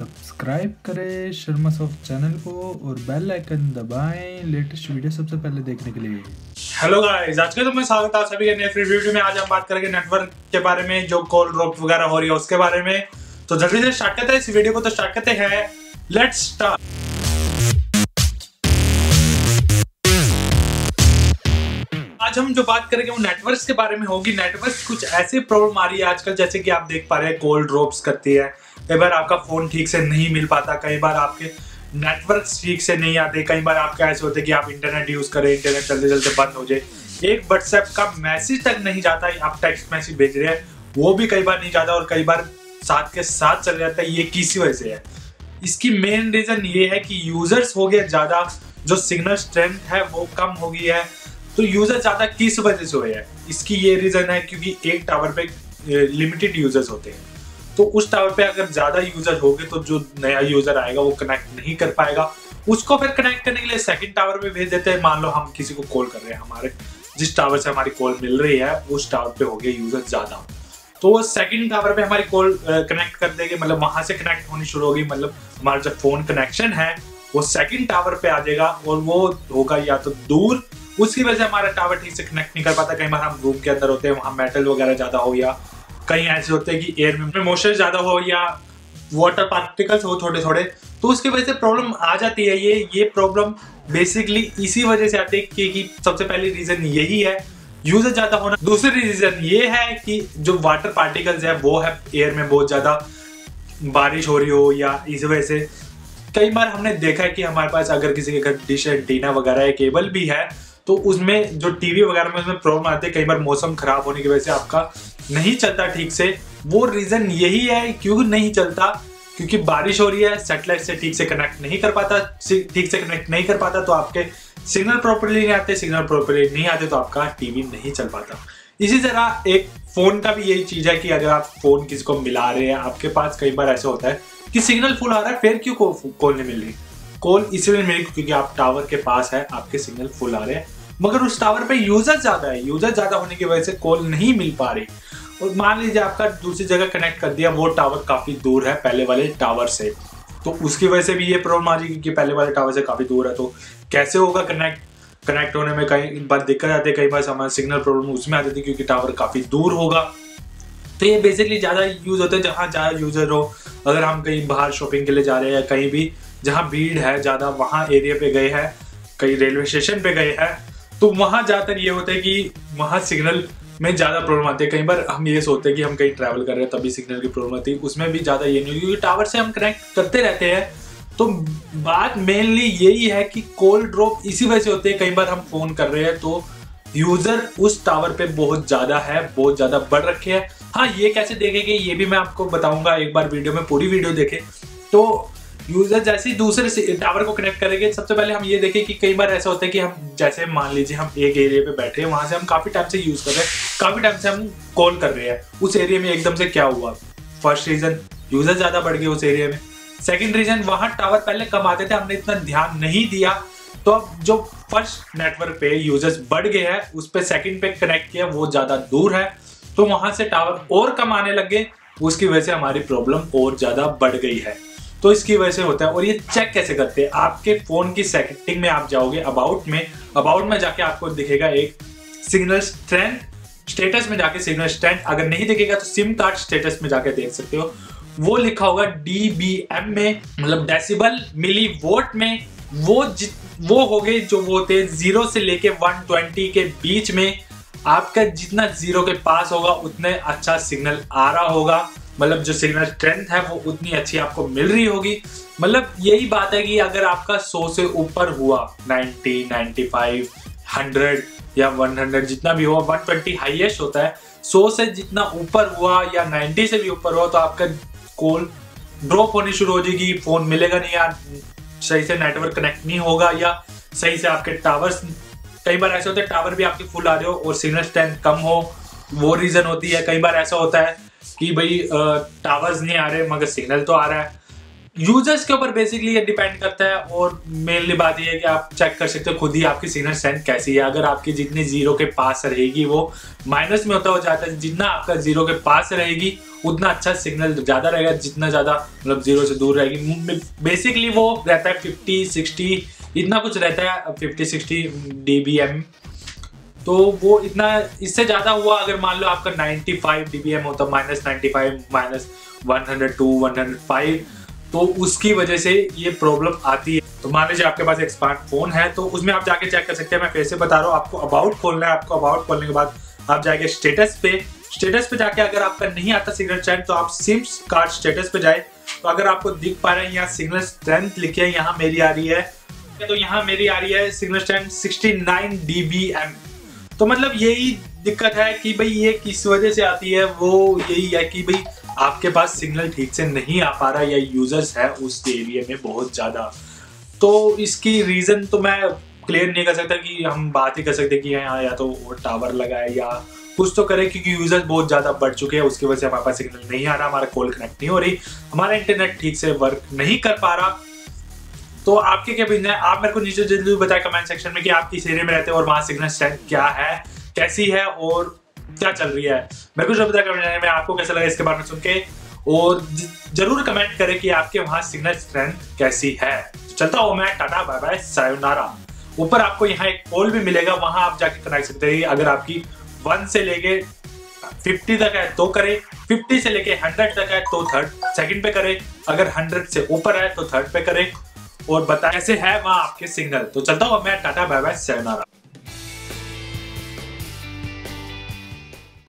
Subscribe करें Sharma soft channel को और बेल आइकन दबाएं लेटेस्ट वीडियो सबसे पहले देखने के लिए। हेलो गाइस, आज का तो मैं स्वागत है सभी के नए फ्री वीडियो में। आज हम बात करेंगे नेटवर्क के बारे में, जो कॉल ड्रॉप वगैरह हो रही है उसके बारे में। तो जल्दी से स्टार्ट करते हैं इस वीडियो को। तो स्टार्ट करते हैं, लेट्स स्टार्ट। आज हम जो बात करेंगे वो नेटवर्क्स के बारे में होगी। नेटवर्क्स कुछ ऐसी प्रॉब्लम आ रही है आजकल, जैसे कि आप देख पा रहे हैं कॉल ड्रॉप्स करती है। कई बार आपका फोन ठीक से नहीं मिल पाता, कई बार आपके नेटवर्क्स ठीक से नहीं आते, कई बार आपका ऐसे होते कि आप इंटरनेट यूज करें, इंटरनेट चलते चलते बंद हो जाए, एक व्हाट्सएप का मैसेज तक नहीं जाता, आप टेक्स्ट मैसेज भेज रहे हैं वो भी कई बार नहीं जाता, और कई बार साथ के साथ चल जाता है। ये किसी वजह से है। इसकी मेन रीजन ये है कि यूजर्स हो गए ज्यादा, जो सिग्नल स्ट्रेंथ है वो कम हो गई है। तो यूजर ज्यादा किस वजह से हुए हैं, इसकी ये रीजन है क्योंकि एक टावर पे लिमिटेड यूजर्स होते हैं। तो उस टावर पे अगर ज्यादा यूजर हो गए तो जो नया यूजर आएगा वो कनेक्ट नहीं कर पाएगा, उसको फिर कनेक्ट करने के लिए सेकंड टावर पे भेज देते हैं। मान लो हम किसी को कॉल कर रहे हैं, हमारे जिस टावर से हमारी कॉल मिल रही है उस टावर पे हो गए यूजर ज्यादा, तो वो सेकंड टावर पे हमारी कॉल कनेक्ट कर देंगे, मतलब वहां से कनेक्ट होनी शुरू होगी। मतलब हमारा जो फोन कनेक्शन है वो सेकंड टावर पे आ जाएगा, और वो होगा या तो दूर, उसकी वजह से हमारा टावर ठीक से कनेक्ट नहीं कर पाता। कई बार हम रूम के अंदर होते हैं, वहां मेटल वगैरह ज्यादा हो, या कहीं ऐसे होते हैं कि एयर में मोशन ज्यादा हो, या वाटर पार्टिकल्स हो थोड़े थोड़े, तो उसकी वजह से प्रॉब्लम आ जाती है। ये प्रॉब्लम बेसिकली इसी वजह से आती है कि सबसे पहली रीजन यही है, यूजर ज्यादा होना। दूसरी रीजन ये है कि जो वाटर पार्टिकल्स है वो है एयर में, बहुत ज्यादा बारिश हो रही हो, या इस वजह से कई बार हमने देखा है कि हमारे पास अगर किसी के घर डिश एंटीना वगैरह है, केबल भी है, तो उसमें जो टीवी वगैरह में उसमें प्रॉब्लम आती है। कई बार मौसम खराब होने की वजह से आपका नहीं चलता ठीक से। वो रीजन यही है क्यों नहीं चलता, क्योंकि बारिश हो रही है, सैटेलाइट से ठीक से कनेक्ट नहीं कर पाता, ठीक से कनेक्ट नहीं कर पाता तो आपके सिग्नल प्रॉपर्ली नहीं आते, सिग्नल प्रॉपर्ली नहीं आते तो आपका टीवी नहीं चल पाता। इसी तरह एक फोन का भी यही चीज है कि अगर आप फोन किसी को मिला रहे हैं, आपके पास कई बार ऐसा होता है कि सिग्नल फुल आ रहा है, फिर क्यों कॉल नहीं मिल रही। कॉल इसलिए मिली क्योंकि आप टावर के पास है, आपके सिग्नल फुल आ रहे हैं, मगर उस टावर पे यूजर ज्यादा है, यूजर ज्यादा होने की वजह से कॉल नहीं मिल पा रही। और मान लीजिए आपका दूसरी जगह कनेक्ट कर दिया, वो टावर काफी दूर है पहले वाले टावर से, तो उसकी वजह से भी ये प्रॉब्लम आ जाएगी कि पहले वाले टावर से काफी दूर है, तो कैसे होगा कनेक्ट होने में कई बार दिक्कत आती है, कई बार हमारा सिग्नल प्रॉब्लम उसमें आ जाती है क्योंकि टावर काफी दूर होगा। तो ये बेसिकली ज्यादा यूज होता है जहाँ ज्यादा यूजर हो। अगर हम कहीं बाहर शॉपिंग के लिए जा रहे हैं, कहीं भी जहाँ भीड़ है ज्यादा, वहाँ एरिया पे गए हैं, कहीं रेलवे स्टेशन पे गए हैं, तो वहां ज्यादातर ये होता है कि वहां सिग्नल में ज्यादा प्रॉब्लम आती है। कई बार हम ये सोचते हैं कि हम कहीं ट्रैवल कर रहे हैं तभी सिग्नल की प्रॉब्लम आती है, उसमें भी ज्यादा ये नहीं, क्योंकि टावर से हम कनेक्ट करते रहते हैं। तो बात मेनली यही है कि कॉल ड्रॉप इसी वजह से होते हैं। कई बार हम फोन कर रहे हैं तो यूजर उस टावर पे बहुत ज्यादा है, बहुत ज्यादा बढ़ रखे हैं। हाँ, ये कैसे देखेंगे ये भी मैं आपको बताऊंगा, एक बार वीडियो में पूरी वीडियो देखें। तो यूजर जैसे ही दूसरे टावर को कनेक्ट करेंगे, सबसे पहले हम ये देखें कि कई बार ऐसा होता है कि हम जैसे मान लीजिए हम एक एरिया पे बैठे हैं, वहां से हम काफी टाइम से यूज कर रहे हैं, काफी टाइम से हम कॉल कर रहे हैं, उस एरिया में एकदम से क्या हुआ। फर्स्ट रीजन, यूजर ज्यादा बढ़ गए उस एरिया में। सेकंड रीजन, वहां टावर पहले कम आते थे, हमने इतना ध्यान नहीं दिया, तो अब जो फर्स्ट नेटवर्क पे यूजर्स बढ़ गए हैं, उस पे सेकंड पे कनेक्ट किया, वो ज्यादा दूर है, तो वहां से टावर और कम आने लग गए, उसकी वजह से हमारी प्रॉब्लम और ज्यादा बढ़ गई है। तो इसकी वजह से होता है। और ये चेक कैसे करते हैं, आपके फोन की सेटिंग में आप जाओगे, अबाउट में जाके आपको दिखेगा एक सिग्नल स्ट्रेंथ, स्टेटस में जाके सिग्नल स्ट्रेंथ, अगर नहीं दिखेगा तो सिम कार्ड स्टेटस में जाके देख सकते हो। वो लिखा होगा DBM में, मतलब डेसिबल मिली वोट में। वो हो गए जो वो होते 0 से लेके 120 के बीच में। आपका जितना 0 के पास होगा उतने अच्छा सिग्नल आ रहा होगा, मतलब जो सिग्नल स्ट्रेंथ है वो उतनी अच्छी आपको मिल रही होगी। मतलब यही बात है कि अगर आपका 100 से ऊपर हुआ, 90, 95, 100 या 100 जितना भी हुआ, 120 हाईएस्ट होता है, 100 से जितना ऊपर हुआ या 90 से भी ऊपर हुआ तो आपका कॉल ड्रॉप होनी शुरू हो जाएगी, फोन मिलेगा नहीं, या सही से नेटवर्क कनेक्ट नहीं होगा, या सही से आपके टावर्स, कई बार ऐसे होता है टावर भी आपके फुल आ रहे हो और सिग्नल स्ट्रेंथ कम हो, वो रीजन होती है। कई बार ऐसा होता है कि भाई टावर्स नहीं आ रहे मगर सिग्नल तो आ रहा है। यूजर्स के ऊपर बेसिकली ये डिपेंड करता है, और मेनली बात ये है कि आप चेक कर सकते हो खुद ही आपकी सिग्नल स्ट्रेंथ कैसी है। अगर आपकी जितनी जीरो के पास रहेगी वो माइनस में होता हो जाता है, जितना आपका जीरो के पास रहेगी उतना अच्छा सिग्नल ज्यादा रहेगा, जितना ज्यादा मतलब जीरो से दूर रहेगी। बेसिकली वो रहता है 50-60 इतना कुछ रहता है, 50-60 dBm। तो वो इतना, इससे ज्यादा हुआ अगर मान लो आपका 95 dBm होता, -95 -102 105, तो उसकी वजह से ये प्रॉब्लम आती है। तो मान लीजिए आपके पास एक स्मार्टफोन है, तो उसमें आप जाके चेक कर सकते हैं। मैं फिर से बता रहा हूँ, आपको अबाउट खोलना है। आपको अबाउट खोलने के बाद आप जाएंगे स्टेटस पे जाके अगर आपका नहीं आता सिग्नल स्ट्रेंथ तो आप सिम कार्ड स्टेटस पे जाए। तो अगर आपको दिख पा रहा है यहाँ सिग्नल स्ट्रेंथ लिखी है, यहाँ मेरी आ रही है, तो यहाँ मेरी आ रही है सिग्नल स्ट्रेंथ 69 dBm। तो मतलब यही दिक्कत है कि भाई ये किस वजह से आती है, वो यही है कि भाई आपके पास सिग्नल ठीक से नहीं आ पा रहा, या यूजर्स है उस एरिया में बहुत ज्यादा। तो इसकी रीजन तो मैं क्लियर नहीं कर सकता, कि हम बात ही कर सकते कि यहाँ या तो वो टावर लगा है या कुछ तो करे, क्योंकि यूजर्स बहुत ज्यादा बढ़ चुके हैं, उसकी वजह से हमारे पास सिग्नल नहीं आ रहा, हमारा कॉल कनेक्ट नहीं हो रही, हमारा इंटरनेट ठीक से वर्क नहीं कर पा रहा। तो आपके क्या ओपिनियन है? आप मेरे को नीचे जल्दी बताएं कमेंट सेक्शन में कि आप किस एरिया में रहते हो और वहाँ सिग्नल स्ट्रेंथ क्या है, कैसी है और क्या चल रही है। मेरे को जरूर बताएं कमेंट में आपको कैसा लगा इसके बारे में सुन के, और जरूर कमेंट करें कि आपके वहाँ सिग्नल स्ट्रेंथ कैसी है। तो चलता हूँ मैं, टाटा बाय बाय सायोनारा। ऊपर आपको यहाँ एक पोल भी मिलेगा, वहां आप जाके कनेक्ट सकते हैं। अगर आपकी 1 से लेके 50 तक है तो करे, 50 से लेके 100 तक है तो सेकंड पे करे, अगर 100 से ऊपर है तो थर्ड पे करे, और बता कैसे है वहां आपके सिग्नल। तो चलता हूँ मैं, टाटा बाय बाय सायोनारा।